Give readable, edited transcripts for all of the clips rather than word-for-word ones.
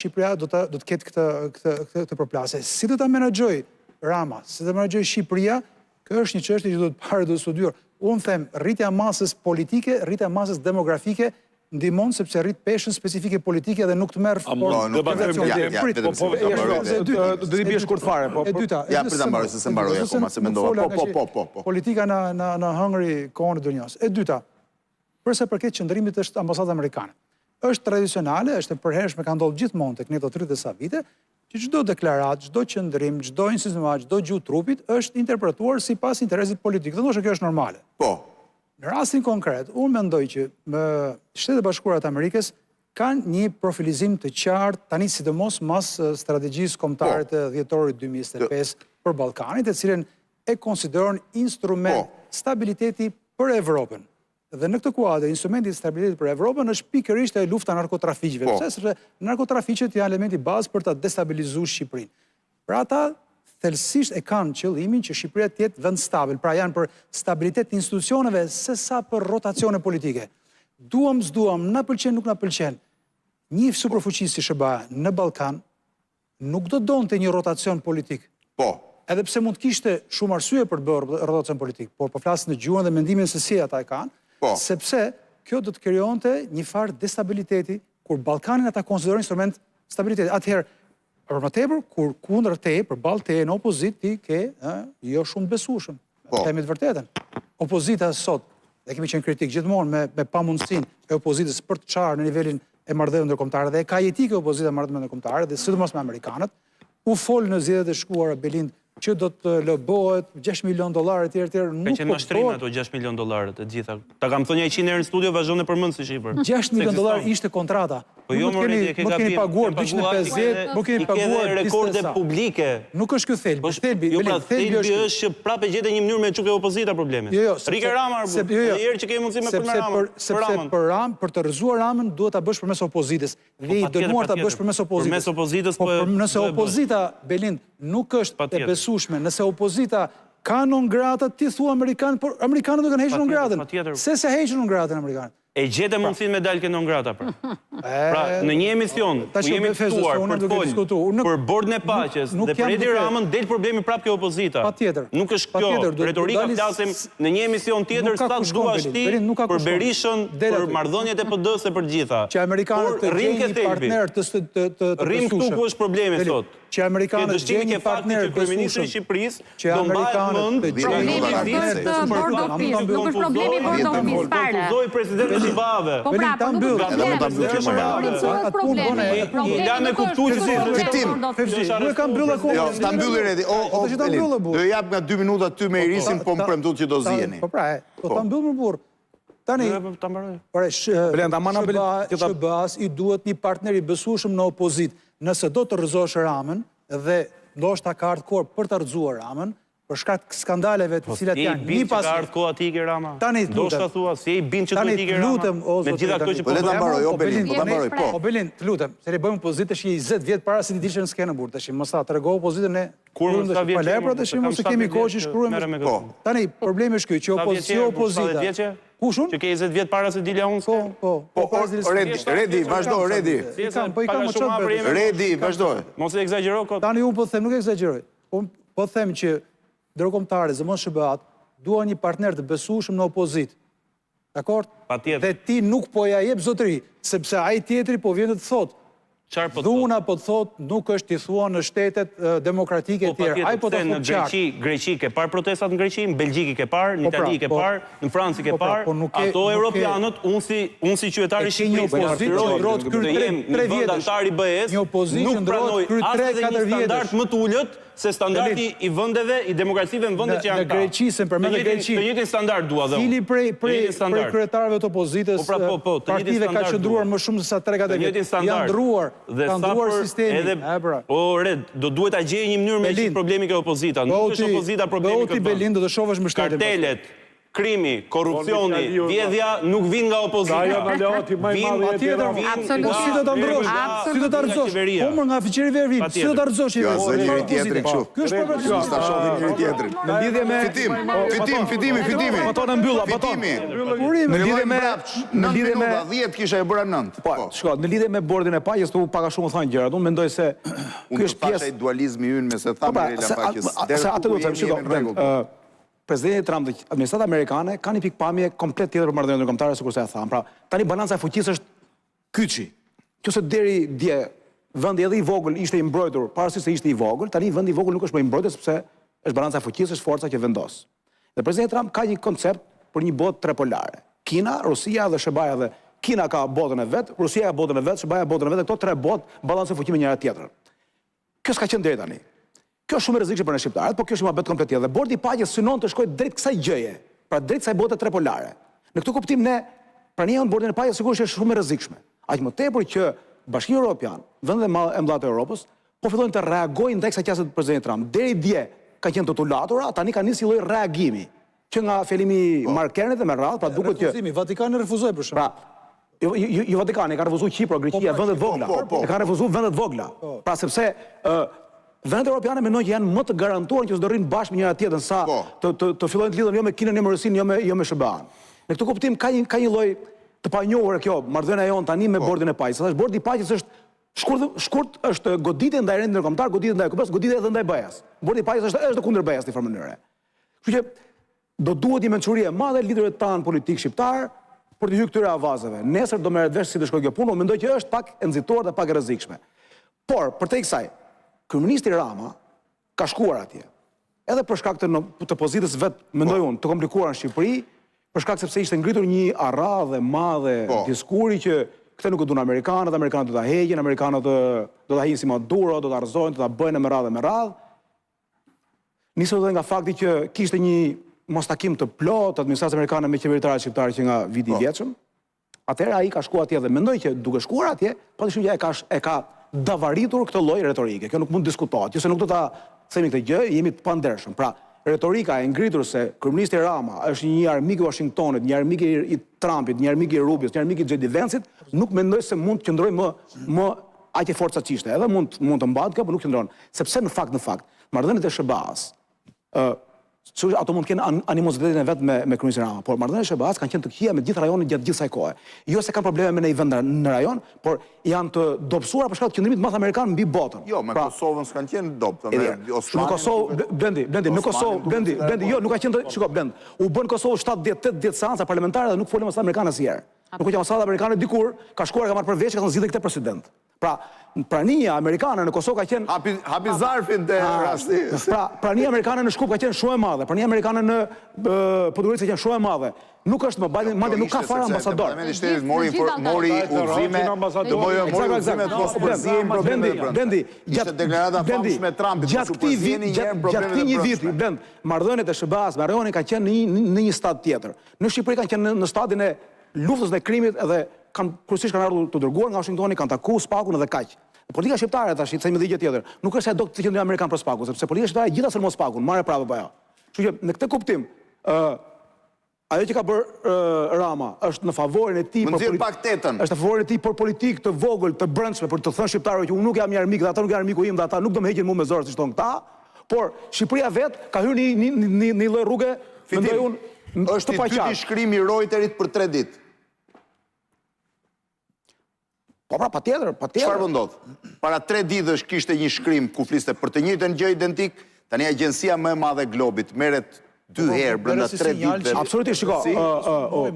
Shqipëria do të ketë këtë përplasje. Si do ta menaxhoj Rama, si do ta menaxhoj Shqipëria, kjo është një çështje që do të parë do të studiuar. Unë them, rritja e masës politike, rritja e masës demografike ndihmon sepse rrit peshën specifike politike dhe nuk të merr do të bie shkurt fare, po. E dyta, ja prit ta mbaroj se mbaroj akoma se mendova. Po. Politika në hëngri kohën e dunjos. E dyta, përsa përket qëndrimit është ambasadë amerikane. Është tradicionale, është e përhershme, ka ndodhur gjithmonë tek ne këto 30 sa vite, që çdo deklaratë, çdo qëndrim, çdo insinuat, çdo gjuhë trupit është interpretuar sipas interesit politik. Dhe ndoshta kjo është normale. Po. Në rastin konkret, unë mendoj që Shtetet e Bashkuara të Amerikës kanë një profilizim të qartë, tani sidomos mas strategjisë kombëtare të dhjetorit 2025 për Ballkanit, e cilën e konsideron instrument stabiliteti për Evropën. Dhe në këtë kuadër, instrumenti i stabilitetit për Evropën është pikërisht e lufta narkotrafiqëve. Pse? Sepse narkotrafiqët janë elementi bazë për ta destabilizuar Shqipërinë. Pra ata thellësisht e kanë qëllimin që Shqipëria të jetë vend stabil, pra janë për stabilitet të institucioneve sesa për rotacione politike. Duam, s'duam, na pëlqen, nuk na pëlqen. Një superfuqi si SBA në Ballkan nuk do donte një rotacion politik. Po. Edhe pse mund të kishte shumë arsye për të bërë rotacion politik, por po flas në gjuhën dhe mendimin se si ata e kanë. Sepse kjo do të krijonte një farë destabiliteti kur Ballkanin ata konsiderojnë instrument stabiliteti. Atëherë, për më tepër, kur kundër te, përballë te në opozitë ti ke jo shumë besueshëm. Themi të vërtetën. Opozita sot, dhe kemi qenë kritik gjithmonë me pamundësinë e opozitës për të çarë në nivelin e marrëdhënieve ndërkombëtare dhe ka jetike opozita e marrëdhënieve ndërkombëtare dhe sidomos me amerikanët, u fol në zgjedhjet e shkuara Belind që do të lëbohet $6 milion etj. Ka qenë mashtrim ato $6 milion të gjitha. Ta kam thënë 100 herë në studio, vazhdon e përmend si shifër. $6 milion ishte kontrata. Po jo më keni paguar 250, më keni paguar rekorde publike. Nuk është ky thelbi. Thelbi është që prapë gjetë një mënyrë me çuke opozita problemit. Rike Rama, herë që kemi mundësi me për Ramën. Sepse për të rrëzuar Ramën duhet ta bësh përmes opozitës. Dhe i dënuar ta bësh përmes opozitës. Përmes opozitës po. Nëse opozita Belind nuk është e besueshme, nëse opozita ka non grata, ti thua amerikan, por amerikanët do kanë hequr non gratën. Se heqën non gratën amerikanët. E gjetë mundësinë me dalë non grata pra. Pra, në një emision ku jemi ftuar për të folur për bordën e paqes dhe për Edi Ramën del problemi prapë ke opozita. Patjetër. Nuk është kjo retorika, flasim në një emision tjetër sa duash ti për Berishën, për marrëdhëniet e PD-s e për gjitha. Që amerikanët të gjejnë një partner të rrim këtu ku është problemi sot. Që amerikanët gjejnë një partner të kryeministrit të Shqipërisë, që amerikanët të gjejnë një partner nuk është problemi Board of Peace fare. Konfuzoi presidenti Shqipave. Po pra, po nuk është problemi. Ja me kuptuar Nuk e kam mbyll akoma. Jo, ta mbylli Redi. Do jap nga 2 minuta ty me Irisin, po më premtu që do ziheni. Po pra, po ta mbyll më burr. Tani, SBA-s i duhet një partner i besueshëm në opozitë. Nëse do të rrëzosh Ramën dhe ndoshta ka ardhur kohë për të rrëzuar Ramën, për shkak skandaleve të cilat janë një pas ka ardhur koha ti ke Rama. Tani ndoshta thua se i bin që do ti ke Rama. Me gjitha këto që po le ta mbaroj, o Belin, po ta mbaroj, po. O Belin, të lutem, se ne bëjmë opozitë tash 20 vjet para se ti dilsh në skenë burr tash. Mos ta tregoj opozitën ne. Kur mos ta vjen. Po tash mos e kemi kohë që shkruajmë. Po. Tani problemi është ky, që opozita. Kushun? Që ke 20 vjet para se dilja unë. Po. Redi, vazhdo, Redi. Po i kam më çfarë. Redi, vazhdo. Mos e egzagjero kot. Tani unë po them, nuk egzagjeroj. Unë po them që ndërkombëtarët, zëmos SBA-t, duan një partner të besueshëm në opozitë. Dakor? Patjetër. Dhe ti nuk po ja jep zotëri, sepse ai tjetri po vjen të thotë. Çfarë po dhuna po thotë nuk është i thua në shtetet demokratike të tjera. Ai po të thotë qartë. Në Greqi ke parë protestat në Greqi, në Belgjik ke parë, në Itali ke parë, në Francë ke parë. Ato europianët, unë si qytetar i Shqipërisë, një vend antar i BE-s, nuk pranoj as edhe një standard më të ulët se standardi i vendeve, i demokracive në vendet që janë ta. Në Greqi, se përmend Greqi. Të njëjtin standard dua dhe unë. Cili prej kryetarëve të opozitës, partive ka qëndruar më shumë se sa 3-4 vjet. Janë ndruar, ka ndruar sistemi. Po Red, do duhet ta gjejë një mënyrë me çfarë problemi ka opozita. Nuk është opozita problemi këtu. Belind do të shohësh më shtatë. Kartelet, krimi, korrupsioni, vjedhja nuk vin nga opozita. Absolutisht. Si do ta ndrosh? Si do ta rrezosh? Po nga fuqiria e vit. Si do ta rrezosh? Jo, zë njëri tjetrin kështu. Ky është problemi. Ta shohim njëri tjetrin. Në lidhje me Fitimi. Baton e mbylla, baton. Në lidhje me 10 kisha e bëra 9. Po, shko, në lidhje me bordin e paqes, tu pak a shumë thonë gjërat. Unë mendoj se ky është pjesë e dualizmi ynë me se thamë Rela Paqes. Se atë do të them, shiko, Presidenti Trump dhe administrata amerikane ka një pikpamje komplet tjetër për marrëdhënien ndërkombëtare, sikur se e tham. Pra, tani balanca e fuqisë është kyçi. Qëse deri dje vendi edhe i vogël ishte i mbrojtur, pavarësisht se ishte i vogël, tani vendi i vogël nuk është më i mbrojtur sepse është balanca e fuqisë, është forca që vendos. Dhe presidenti Trump ka një koncept për një botë trepolare. Kina, Rusia dhe SBA-ja dhe Kina ka botën e vet, Rusia ka botën e vet, SBA-ja botën e vet, dhe këto tre botë balancojnë fuqinë me njëra tjetrën. Kjo s'ka qenë deri tani. Kjo është shumë e rrezikshme për ne shqiptarët, por kjo është mohabet komplet tjetër. Dhe bordi i paqes synon të shkojë drejt kësaj gjëje, pra drejt kësaj bote trepolare. Në këtë kuptim ne prania në bordin e paqes sigurisht është shumë e rrezikshme. Aq më tepër që Bashkimi Evropian, vendet e mëdha të Evropës, po fillojnë të reagojnë ndaj kësaj qasje të presidentit Trump. Deri dje ka qenë të tulatura, tani ka nisë një lloj reagimi, që nga fjalimi Markenit dhe me radhë, pra duket që Vatikani refuzoi për shkak. Pra, jo Vatikani, ka refuzuar Kipro, Greqia, vendet vogla. E ka refuzuar vendet vogla. Pra sepse vendet europiane mendojnë që janë më të garantuar që s'do rrinë bashkë me njëra tjetrën sa të fillojnë të lidhen jo me Kinën, jo me Rusinë, jo me SBA-n. Në këtë kuptim ka një lloj të panjohur kjo marrëdhënia jon tani me bordin e paqes. Thash bordi i paqes është shkurt është goditje ndaj rendit ndërkombëtar, goditje ndaj Kubës, goditje edhe ndaj BE-s. Bordi i paqes është kundër BE-s në një mënyrë. Kështu që do duhet një mençuri e madhe liderëve tanë politik shqiptar për të hyrë këtyre avazeve. Nesër do merret vesh si të shkojë kjo punë, mendoj që është pak e nxituar dhe pak e rrezikshme. Por për te kësaj kryeministri Rama ka shkuar atje, edhe për shkak të pozitës vetë, mendoj unë, të komplikuar në Shqipëri, për shkak sepse ishte ngritur një arradhe madhe diskuri që këte nuk e duan amerikanët do ta heqin, amerikanët do ta heqin si Maduro, do ta arrëzojnë, do ta bëjnë me radhë. Nisur edhe nga fakti që kishte një mostakim të plot administratë amerikane me qeveritarët shqiptarë që nga viti i vjetshëm. Atëherë ai ka shkuar atje dhe mendoj që duke shkuar atje, patyshim që e ka davaritur këtë lloj retorike. Kjo nuk mund diskutohet. Nëse nuk do ta themi këtë gjë, jemi të pandershëm. Pra, retorika e ngritur se kryeministri Rama është një armik i Washingtonit, një armik i Trumpit, një armik i Rubios, një armik i JD Vance-it, nuk mendoj se mund të qëndrojë më aq e forcaçishte. Edhe mund të mbahet kjo, por nuk qëndron. Sepse në fakt, marrëdhëniet e SBA-s, ato mund të kenë animozitetin e vet me kryeministrin Rama, por marrëdhëniet e SBA-s kanë qenë të këqija me gjithë rajonin gjatë gjithë kësaj kohe. Jo se kanë probleme me një vend në rajon, por janë të dobësuara për shkak të qëndrimit madh amerikan mbi botën. Jo, me Kosovën s'kan qenë dobët. Në Kosovë, në Kosovë, jo, nuk ka qenë, shiko, u bën Kosovë 7-10 seanca parlamentare dhe nuk folën me amerikanë asnjëherë. Nuk ka qenë ambasadë amerikane dikur, ka shkuar ka marrë për veç, ka thënë zgjidhni këtë president. Pra, prania amerikane në Kosovë ka qenë hapi zarfin te rasti. Pra, prania amerikane në Shkup ka qenë shumë e madhe, prania amerikane në Podgorica ka qenë shumë e madhe. Nuk është madje nuk ka fare ambasador. Parlamenti i Shtetit mori udhëzime, Blendi, ishte deklarata famshme e Trumpit, gjatë këtij viti, marrëdhëniet e SBA-s me rajonin kanë qenë në një stad tjetër. Në Shqipëri kanë qenë në stadin e luftës ndaj krimit edhe kryesisht kanë ardhur të dërguar nga Washingtoni, kanë takuar Spakun edhe kaq. Politika shqiptare tash, themi dhe gjë tjetër, nuk është se do të qendrojë amerikan për Spakun, sepse politika shqiptare gjithashtu mos Spakun, marrë prapë apo jo. Kështu që në këtë kuptim, ajo që ka bërë Rama është në favorin e tij është në favorin e tij për politikë të vogël, të brendshme, për të thënë shqiptarëve që unë nuk jam një armik dhe ata nuk janë armiku im dhe ata nuk do më heqin mua me zor siç thon këta, por Shqipëria vet ka hyrë në një lloj rruge, mendoj unë, është i dyti shkrimi i Reuterit për 3 ditë. Po pra, patjetër. Çfarë ndodh? Para 3 ditësh kishte një shkrim ku fliste për të njëjtën gjë identik, tani agjencia më e madhe e globit merret 2 herë brenda 3 ditëve. Absolutisht, shiko.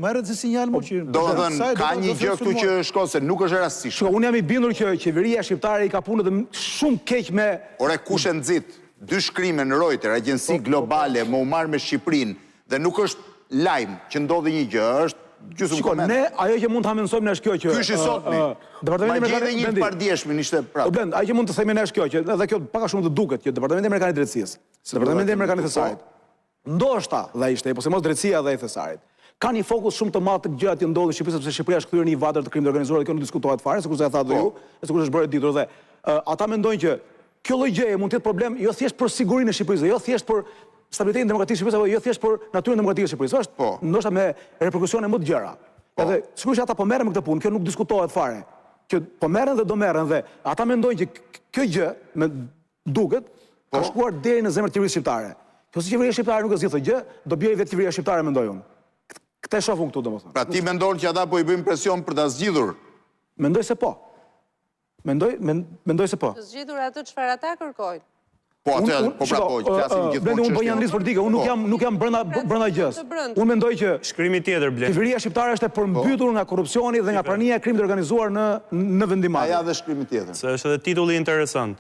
Merret si sinjal më që do të thënë ka një gjë këtu që shkon se nuk është e rastishme. Shiko, unë jam i bindur që qeveria shqiptare i ka punë dhe shumë keq me. Ore, kush e nxit 2 shkrime në Reuters, agjenci globale më u marr me Shqipërinë dhe nuk është lajm që ndodhi një gjë, është gjysmë koment. Ne ajo që mund ta mençojmë është kjo që ky është sotmi. Departamenti amerikan një pardjeshmi ishte prapë. Blend, ajo që mund të themi ne është kjo që edhe kjo pak a shumë të duket që Departamenti amerikan i drejtësisë, Departamenti amerikan i thesarit, ndoshta dhe ishte, po se mos drejtësia dhe i thesarit, ka një fokus shumë të madh të gjërat që ndodhin në Shqipëri sepse Shqipëria është kthyer në një vatër të krimit organizuar dhe kjo nuk diskutohet fare, sikur se e tha dhe ju, sikur është bërë ditur dhe ata mendojnë që kjo lloj gjëje mund të jetë problem jo thjesht për sigurinë e Shqipërisë, jo thjesht për stabilitetin demokratikë Shqipërisë, apo jo thjesht për natyrën demokratike të Shqipërisë. Është ndoshta me reperkusione më të gjera. Edhe sigurisht ata po merren me këtë punë, kjo nuk diskutohet fare. Që po merren dhe do merren dhe ata mendojnë që kjo gjë me duket ka shkuar deri në zemrën e qeverisë shqiptare. Nëse qeveria shqiptare nuk e zgjidh këtë gjë, do bëjë vetë qeveria shqiptare, mendoj unë. Këtë shoh unë këtu domethënë. Pra ti mendon që ata po i bëjnë presion për ta zgjidhur? Mendoj se po. Mendoj se po. Të zgjidhur atë çfarë ata kërkojnë. Po atë, po pra po, flasim gjithmonë. Unë bëj analizë politike, unë nuk jam brenda gjës. Unë mendoj që shkrimi tjetër blen. Qeveria shqiptare është e përmbytur nga korrupsioni dhe nga prania e krimit të organizuar në vendimarrje. Ja dhe shkrimi tjetër. Se është edhe titulli interesant.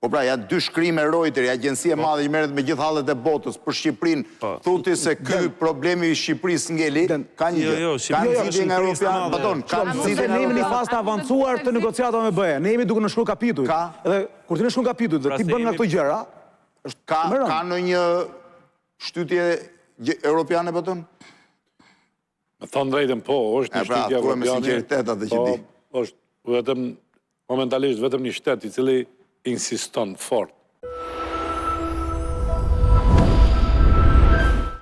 Po pra, janë dy shkrime Reuteri, agjensia madhe që merret me gjithë hallet e botës për Shqipërinë, thotë se ky problemi i Shqipërisë ngeli, ka një gjë. Ka zgjidhje nga Europian, pardon, ka zgjidhje Ne jemi në fazë të avancuar të negociatave me BE. Ne jemi duke nënshkruar kapitujt. Edhe kur ti nënshkruan kapitujt dhe ti bën nga këto gjëra, ka ndonjë shtytje europiane po thon? Me thonë drejtën po, është një shtytje europiane. Me sinqeritet atë që di. Është vetëm momentalisht vetëm një shtet i cili insiston fort